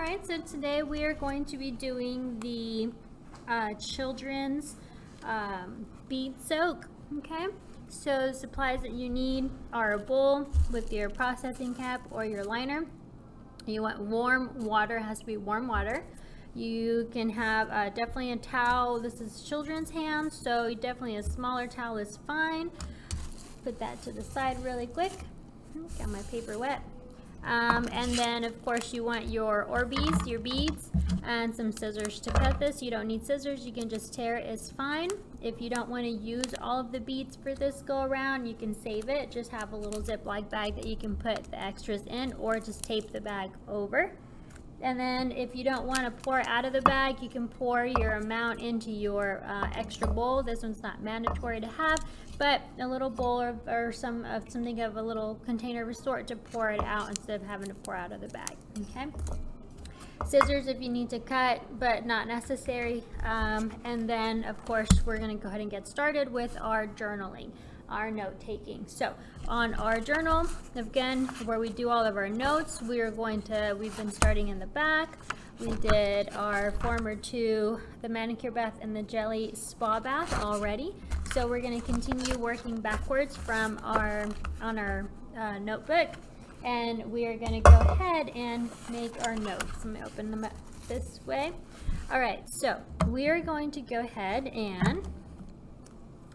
Alright, so today we are going to be doing the children's bead soak. Okay, so the supplies that you need are a bowl with your processing cap or your liner. You want warm water, it has to be warm water. You can have definitely a towel. This is children's hands, so definitely a smaller towel is fine. Put that to the side really quick. Got my paper wet. And then of course you want your Orbeez, your beads, and some scissors to cut this. You don't need scissors, you can just tear it, it's fine. If you don't want to use all of the beads for this go around, you can save it. Just have a little Ziploc bag that you can put the extras in, or just tape the bag over. And then if you don't want to pour out of the bag, you can pour your amount into your extra bowl. This one's not mandatory to have, but a little bowl or something of a little container of a sort to pour it out instead of having to pour out of the bag. Okay. Scissors if you need to cut, but not necessary. And then of course we're going to go ahead and get started with our journaling, our note taking. So on our journal, again, where we do all of our notes, we've been starting in the back. We did our former two, the manicure bath and the jelly spa bath already. So we're going to continue working backwards from our notebook, and we are going to go ahead and make our notes. I'm going to open them up this way. All right, so we are going to go ahead and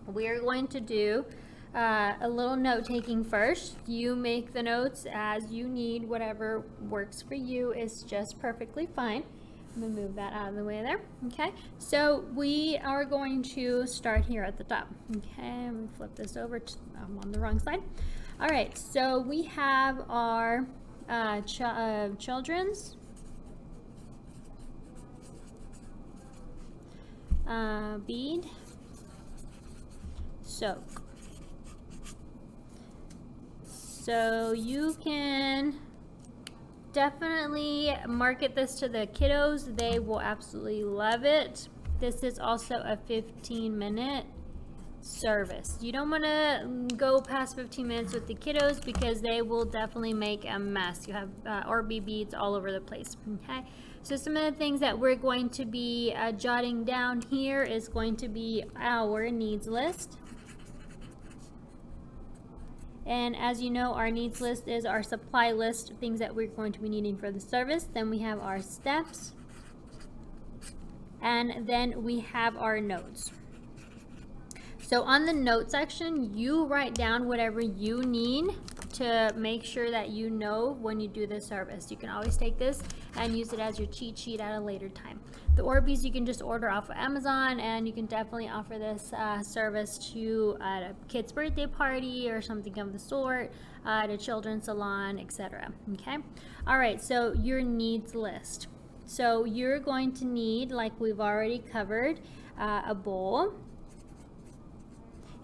we are going to do a little note taking first. You make the notes as you need. Whatever works for you is just perfectly fine. I'm going to move that out of the way there. Okay, so we are going to start here at the top. Okay, I'm going to flip this over. I'm on the wrong side. All right, so we have our children's bead soak. So you can definitely market this to the kiddos. They will absolutely love it. This is also a 15-minute service. You don't want to go past 15 minutes with the kiddos because they will definitely make a mess. You have Orbeez beads all over the place. Okay, so some of the things that we're going to be jotting down here is going to be our needs list. And as you know, our needs list is our supply list, things that we're going to be needing for the service. Then we have our steps, and then we have our notes. So on the note section, you write down whatever you need to make sure that you know when you do the service. You can always take this and use it as your cheat sheet at a later time. The Orbeez you can just order off of Amazon, and you can definitely offer this service to a kid's birthday party or something of the sort, at a children's salon, etc. Okay, all right, so your needs list. So you're going to need, like we've already covered, a bowl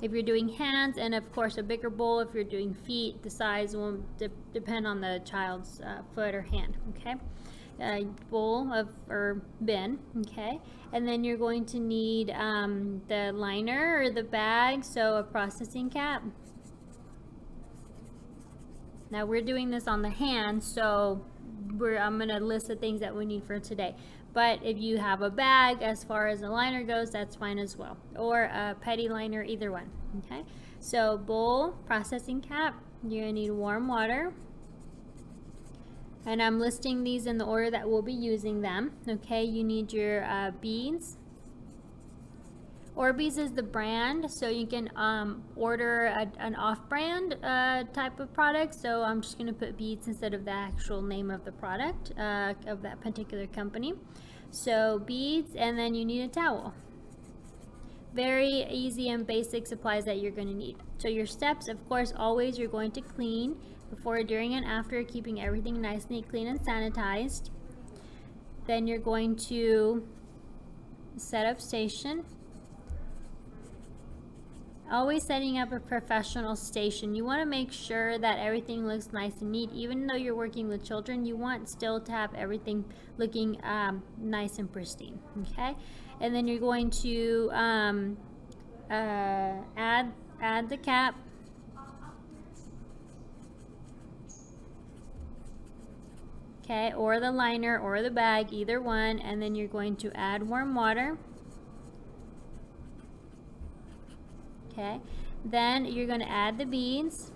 if you're doing hands, and of course a bigger bowl if you're doing feet. The size will depend on the child's foot or hand. Okay, a bowl or bin. Okay, and then you're going to need the liner or the bag, so a processing cap. Now we're doing this on the hand, so I'm going to list the things that we need for today. But if you have a bag, as far as the liner goes, that's fine as well. Or a petty liner, either one. Okay, so bowl, processing cap, you're going to need warm water. And I'm listing these in the order that we'll be using them. Okay, you need your beads. Orbeez is the brand, so you can order an off-brand type of product. So I'm just going to put beads instead of the actual name of the product of that particular company. So beads, and then you need a towel. Very easy and basic supplies that you're going to need. So your steps, of course, always you're going to clean before, during, and after, keeping everything nice, neat, clean, and sanitized. Then you're going to set up station. Always setting up a professional station. You want to make sure that everything looks nice and neat. Even though you're working with children, you want still to have everything looking nice and pristine. Okay, and then you're going to add the cap. okay, or the liner or the bag, either one, and then you're going to add warm water. Okay, then you're going to add the beads.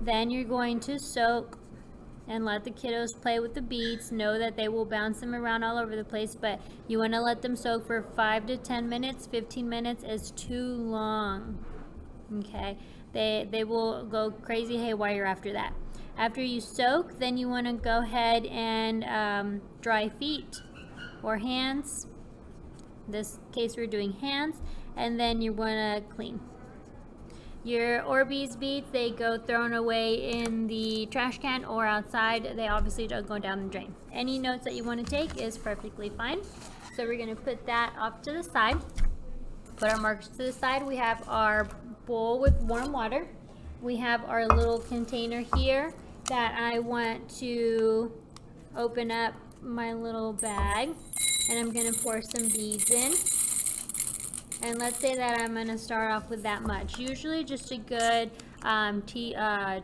Then you're going to soak and let the kiddos play with the beads. Know that they will bounce them around all over the place, but you want to let them soak for 5 to 10 minutes. 15 minutes is too long. Okay, they will go crazy haywire after that. After you soak, then you want to go ahead and dry feet or hands. In this case, we're doing hands, and then you want to clean. Your Orbeez beads, they go thrown away in the trash can or outside. They obviously don't go down the drain. Any notes that you want to take is perfectly fine. So we're going to put that off to the side. Put our markers to the side. We have our bowl with warm water. We have our little container here that I want to open up my little bag, and I'm going to pour some beads in. And let's say that I'm going to start off with that much. Usually just a good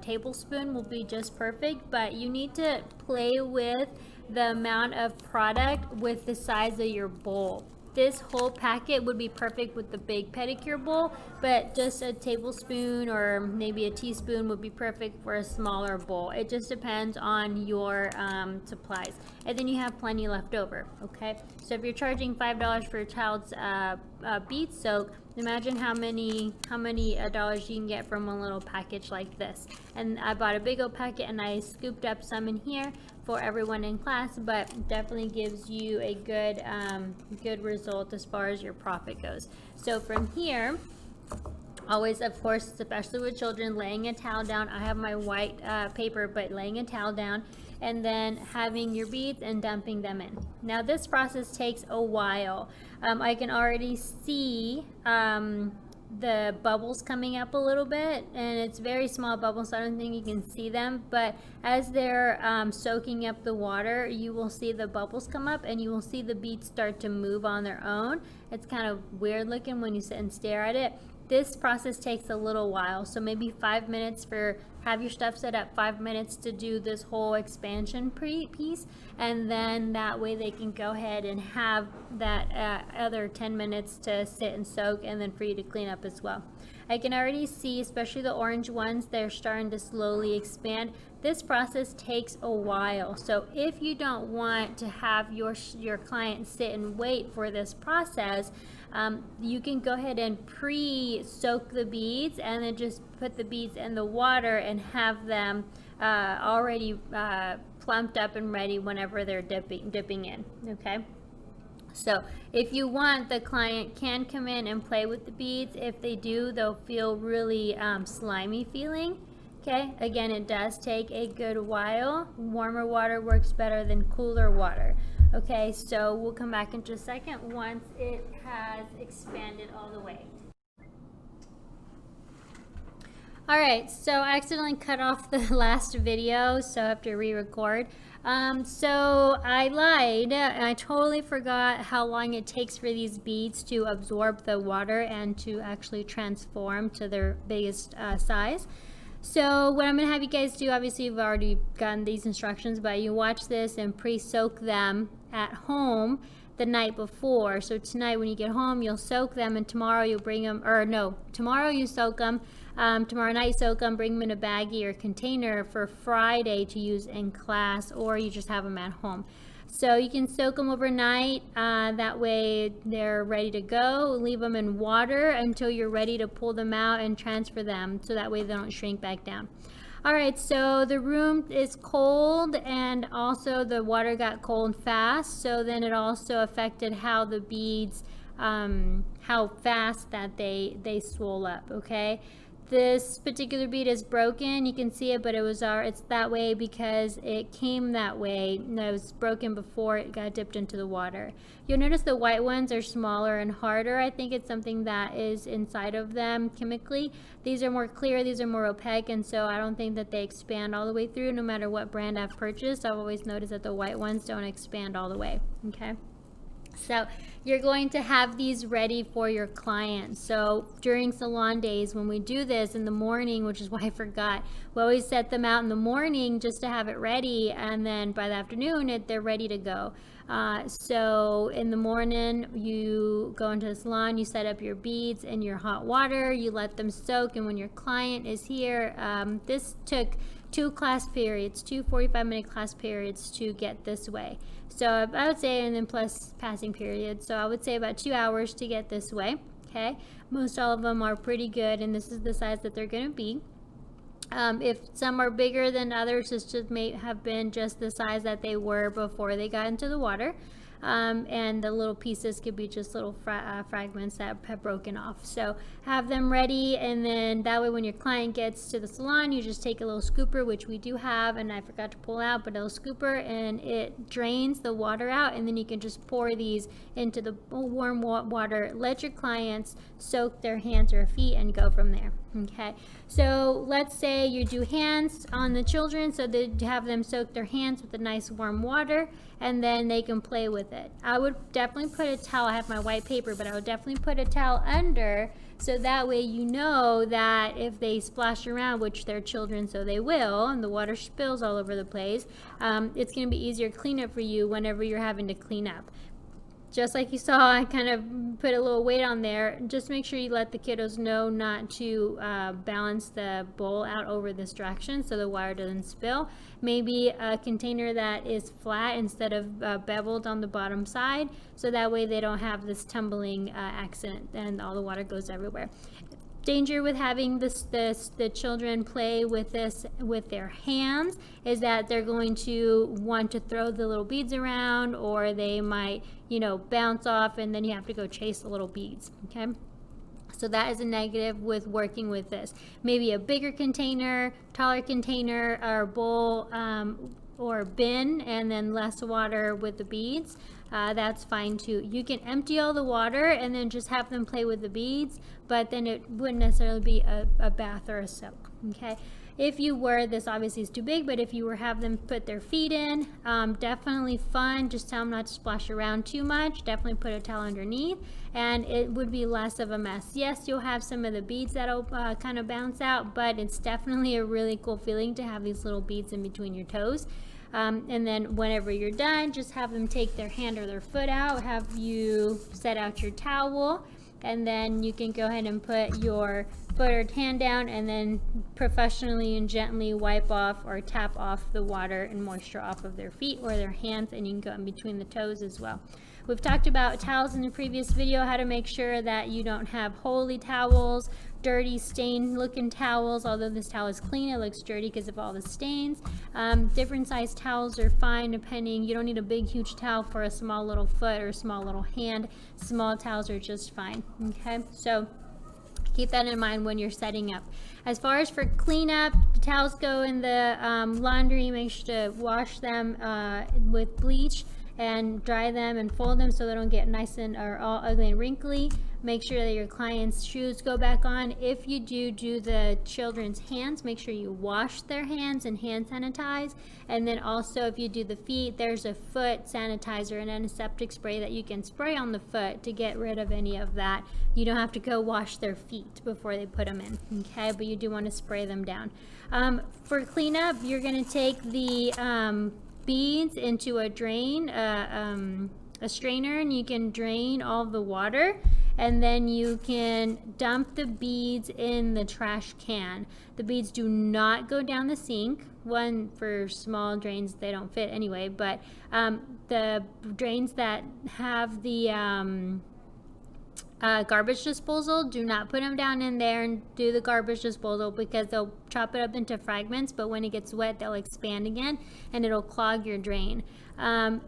tablespoon will be just perfect, but you need to play with the amount of product with the size of your bowl. This whole packet would be perfect with the big pedicure bowl, but just a tablespoon or maybe a teaspoon would be perfect for a smaller bowl. It just depends on your supplies. And then you have plenty left over, okay? So if you're charging $5 for a child's bead soak, imagine how many dollars you can get from one little package like this. And I bought a big old packet and I scooped up some in here for everyone in class, but definitely gives you a good result as far as your profit goes. So from here, always, of course, especially with children, laying a towel down. I have my white paper, but laying a towel down, and then having your beads and dumping them in. Now this process takes a while. I can already see the bubbles coming up a little bit, and it's very small bubbles, so I don't think you can see them, but as they're soaking up the water, you will see the bubbles come up and you will see the beads start to move on their own. It's kind of weird looking when you sit and stare at it. This process takes a little while, so maybe 5 minutes have your stuff set up 5 minutes to do this whole expansion piece, and then that way they can go ahead and have that other 10 minutes to sit and soak, and then for you to clean up as well. I can already see, especially the orange ones, they're starting to slowly expand. This process takes a while, so if you don't want to have your client sit and wait for this process, you can go ahead and pre-soak the beads and then just put the beads in the water and have them already plumped up and ready whenever they're dipping in, okay? So if you want, the client can come in and play with the beads. If they do, they'll feel really slimy feeling. Okay, again, it does take a good while. Warmer water works better than cooler water. Okay, so we'll come back in just a second once it has expanded all the way. All right, so I accidentally cut off the last video, so I have to re-record. So I lied, and I totally forgot how long it takes for these beads to absorb the water and to actually transform to their biggest size. So what I'm going to have you guys do, obviously you've already gotten these instructions, but you watch this and pre-soak them at home the night before. So tonight when you get home, you'll soak them, and tomorrow you'll bring them, or no, tomorrow you soak them, tomorrow night you soak them, bring them in a baggie or container for Friday to use in class, or you just have them at home. So you can soak them overnight, that way they're ready to go. Leave them in water until you're ready to pull them out and transfer them, so that way they don't shrink back down. Alright, so the room is cold, and also the water got cold fast, so then it also affected how the beads, how fast that they swell up, okay? This particular bead is broken, you can see it, but it's that way because it came that way. No, it was broken before it got dipped into the water. You'll notice the white ones are smaller and harder. I think it's something that is inside of them chemically. These are more clear, these are more opaque, and so I don't think that they expand all the way through. No matter what brand I've purchased, I've always noticed that the white ones don't expand all the way, okay? So you're going to have these ready for your clients. So during salon days, when we do this in the morning, which is why I forgot, we always set them out in the morning just to have it ready, and then by the afternoon they're ready to go. So in the morning, you go into the salon, you set up your beads in your hot water, you let them soak, and when your client is here, this took 2 class periods, 2 45-minute class periods to get this way. So I would say, and then plus passing periods. So I would say about 2 hours to get this way. Okay, most all of them are pretty good, and this is the size that they're going to be. If some are bigger than others, this just may have been just the size that they were before they got into the water. And the little pieces could be just little fragments that have broken off. So have them ready, and then that way when your client gets to the salon, you just take a little scooper, which we do have, and I forgot to pull out, but a little scooper, and it drains the water out, and then you can just pour these into the warm water. Let your clients soak their hands or feet and go from there. Okay, so let's say you do hands on the children, so that you have them soak their hands with the nice warm water, and then they can play with it. I would definitely put a towel, I have my white paper, but I would definitely put a towel under, so that way you know that if they splash around, which they're children, so they will, and the water spills all over the place, it's going to be easier to clean up for you whenever you're having to clean up. Just like you saw, I kind of put a little weight on there. Just make sure you let the kiddos know not to balance the bowl out over this direction so the water doesn't spill. Maybe a container that is flat instead of beveled on the bottom side, so that way they don't have this tumbling accident and all the water goes everywhere. Danger with having the children play with this with their hands is that they're going to want to throw the little beads around, or they might, bounce off, and then you have to go chase the little beads. Okay, so that is a negative with working with this. Maybe a bigger container, taller container, or bowl, or bin, and then less water with the beads. That's fine too. You can empty all the water and then just have them play with the beads, but then it wouldn't necessarily be a bath or a soak. Okay, if you were, this obviously is too big, but if you were have them put their feet in, definitely fun. Just tell them not to splash around too much. Definitely put a towel underneath, and it would be less of a mess. Yes, you'll have some of the beads that'll kind of bounce out, but it's definitely a really cool feeling to have these little beads in between your toes. And then whenever you're done, just have them take their hand or their foot out, have you set out your towel, and then you can go ahead and put your foot or hand down, and then professionally and gently wipe off or tap off the water and moisture off of their feet or their hands, and you can go in between the toes as well. We've talked about towels in the previous video, how to make sure that you don't have holey towels, dirty stained looking towels. Although this towel is clean, it looks dirty because of all the stains. Different size towels are fine depending. You don't need a big huge towel for a small little foot or a small little hand. Small towels are just fine. Okay, so keep that in mind when you're setting up. As far as for cleanup, the towels go in the laundry. Make sure to wash them with bleach and dry them and fold them so they don't get nice and or all ugly and wrinkly. Make sure that your client's shoes go back on. If you do the children's hands, make sure you wash their hands and hand sanitize. And then also if you do the feet, there's a foot sanitizer and antiseptic spray that you can spray on the foot to get rid of any of that. You don't have to go wash their feet before they put them in, okay? But you do want to spray them down. For cleanup, you're going to take the beads into a drain, a strainer, and you can drain all the water, and then you can dump the beads in the trash can. The beads do not go down the sink. One, for small drains, they don't fit anyway, but the drains that have the garbage disposal, do not put them down in there and do the garbage disposal, because they'll chop it up into fragments, but when it gets wet they'll expand again and it'll clog your drain.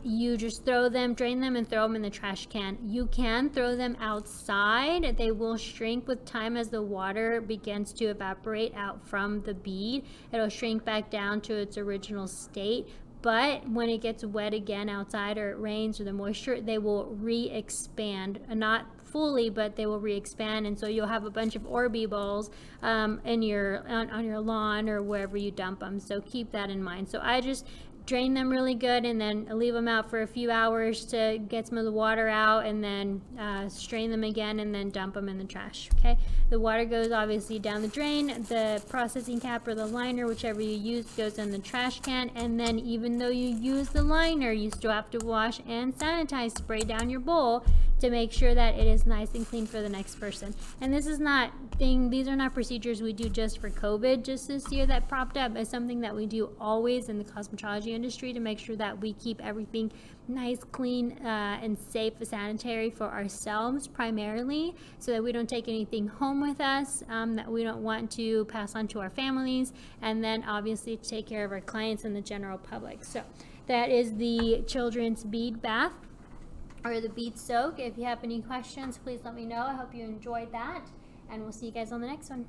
You just drain them and throw them in the trash can. You can throw them outside. They will shrink with time as the water begins to evaporate out from the bead. It'll shrink back down to its original state. But when it gets wet again outside, or it rains, or the moisture, they will re-expand. Not fully, but they will re-expand, and so you'll have a bunch of Orbeez balls on your lawn or wherever you dump them. So keep that in mind. So I just drain them really good, and then leave them out for a few hours to get some of the water out, and then strain them again, and then dump them in the trash. Okay, the water goes obviously down the drain. The processing cap or the liner, whichever you use, goes in the trash can. And then even though you use the liner, you still have to wash and sanitize, spray down your bowl to make sure that it is nice and clean for the next person. And these are not procedures we do just for COVID just this year that propped up. It's something that we do always in the cosmetology industry to make sure that we keep everything nice, clean, and safe, sanitary for ourselves primarily, so that we don't take anything home with us that we don't want to pass on to our families, and then obviously take care of our clients and the general public. So that is the children's bead bath, or the bead soak. If you have any questions, please let me know. I hope you enjoyed that, and we'll see you guys on the next one.